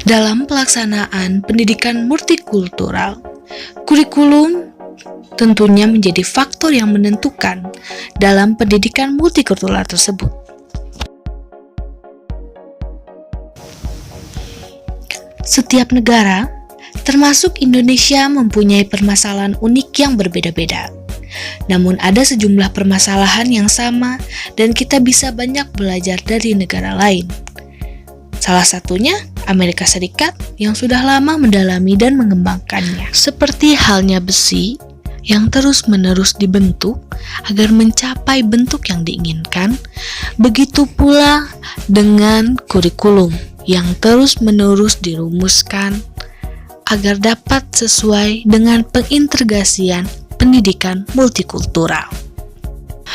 Dalam pelaksanaan pendidikan multikultural, kurikulum tentunya menjadi faktor yang menentukan dalam pendidikan multikultural tersebut. Setiap negara, termasuk Indonesia, mempunyai permasalahan unik yang berbeda-beda. Namun ada sejumlah permasalahan yang sama dan kita bisa banyak belajar dari negara lain. Salah satunya Amerika Serikat yang sudah lama mendalami dan mengembangkannya. Seperti halnya besi yang terus-menerus dibentuk agar mencapai bentuk yang diinginkan, begitu pula dengan kurikulum yang terus-menerus dirumuskan agar dapat sesuai dengan pengintegrasian pendidikan multikultural.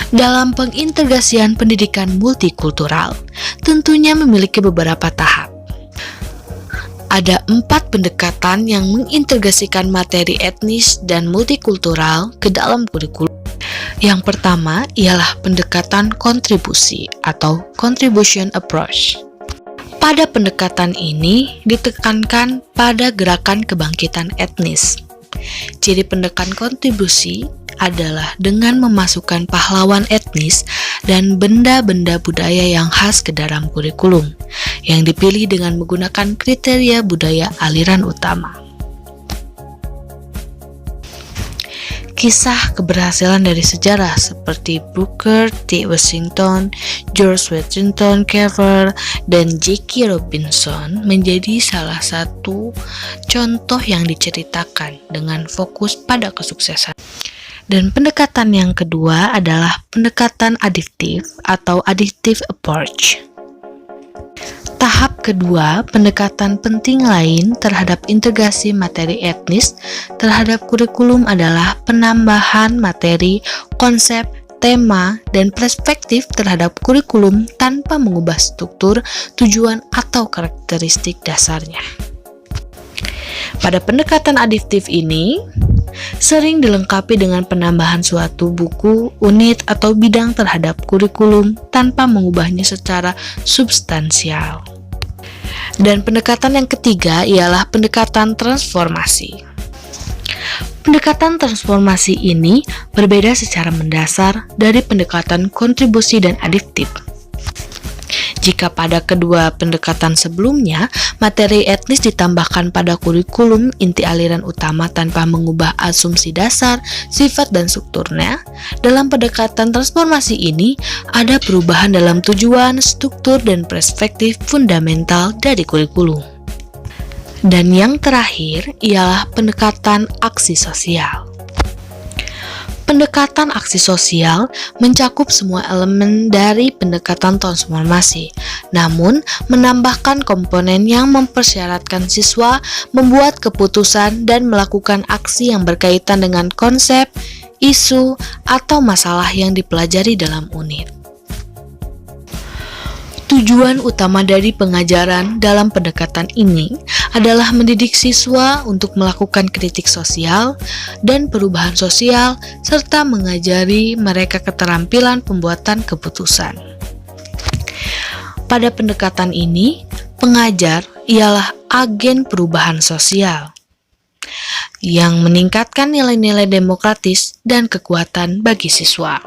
Dalam pengintegrasian pendidikan multikultural, tentunya memiliki beberapa tahap. Ada 4 pendekatan yang mengintegrasikan materi etnis dan multikultural ke dalam kurikulum. Yang pertama ialah pendekatan kontribusi atau contribution approach. Pada pendekatan ini ditekankan pada gerakan kebangkitan etnis. Ciri pendekatan kontribusi adalah dengan memasukkan pahlawan etnis dan benda-benda budaya yang khas ke dalam kurikulum, yang dipilih dengan menggunakan kriteria budaya aliran utama. Kisah keberhasilan dari sejarah seperti Booker T. Washington, George Washington Carver, dan Jackie Robinson menjadi salah satu contoh yang diceritakan dengan fokus pada kesuksesan. Dan pendekatan yang kedua adalah pendekatan adiktif atau additive approach. Tahap kedua, pendekatan penting lain terhadap integrasi materi etnis terhadap kurikulum adalah penambahan materi, konsep, tema, dan perspektif terhadap kurikulum tanpa mengubah struktur, tujuan, atau karakteristik dasarnya. Pada pendekatan adiktif ini, sering dilengkapi dengan penambahan suatu buku, unit, atau bidang terhadap kurikulum tanpa mengubahnya secara substansial. Dan pendekatan yang ketiga ialah pendekatan transformasi. Pendekatan transformasi ini berbeda secara mendasar dari pendekatan kontribusi dan adiktif. Jika pada kedua pendekatan sebelumnya, materi etnis ditambahkan pada kurikulum inti aliran utama tanpa mengubah asumsi dasar, sifat, dan strukturnya, dalam pendekatan transformasi ini ada perubahan dalam tujuan, struktur, dan perspektif fundamental dari kurikulum. Dan yang terakhir ialah pendekatan aksi sosial. Pendekatan aksi sosial mencakup semua elemen dari pendekatan transformasi, namun menambahkan komponen yang mempersyaratkan siswa membuat keputusan dan melakukan aksi yang berkaitan dengan konsep, isu, atau masalah yang dipelajari dalam unit. Tujuan utama dari pengajaran dalam pendekatan ini adalah mendidik siswa untuk melakukan kritik sosial dan perubahan sosial, serta mengajari mereka keterampilan pembuatan keputusan. Pada pendekatan ini, pengajar ialah agen perubahan sosial yang meningkatkan nilai-nilai demokratis dan kekuatan bagi siswa.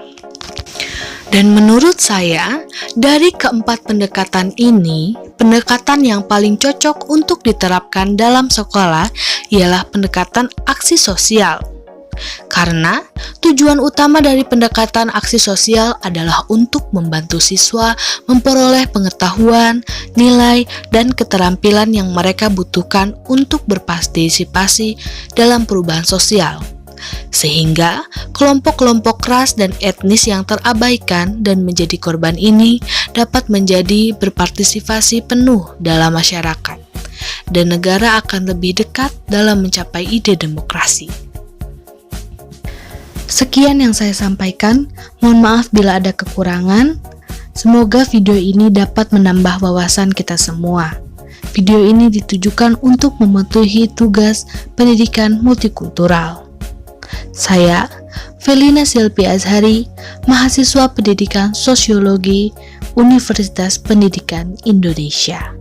Dan menurut saya, dari keempat pendekatan ini, pendekatan yang paling cocok untuk diterapkan dalam sekolah ialah pendekatan aksi sosial. Karena tujuan utama dari pendekatan aksi sosial adalah untuk membantu siswa memperoleh pengetahuan, nilai, dan keterampilan yang mereka butuhkan untuk berpartisipasi dalam perubahan sosial. Sehingga kelompok-kelompok ras dan etnis yang terabaikan dan menjadi korban ini dapat menjadi berpartisipasi penuh dalam masyarakat, dan negara akan lebih dekat dalam mencapai ide demokrasi. Sekian yang saya sampaikan, mohon maaf bila ada kekurangan. Semoga video ini dapat menambah wawasan kita semua. Video ini ditujukan untuk memenuhi tugas pendidikan multikultural. Saya, Felina Silpi Azhari, mahasiswa pendidikan sosiologi Universitas Pendidikan Indonesia.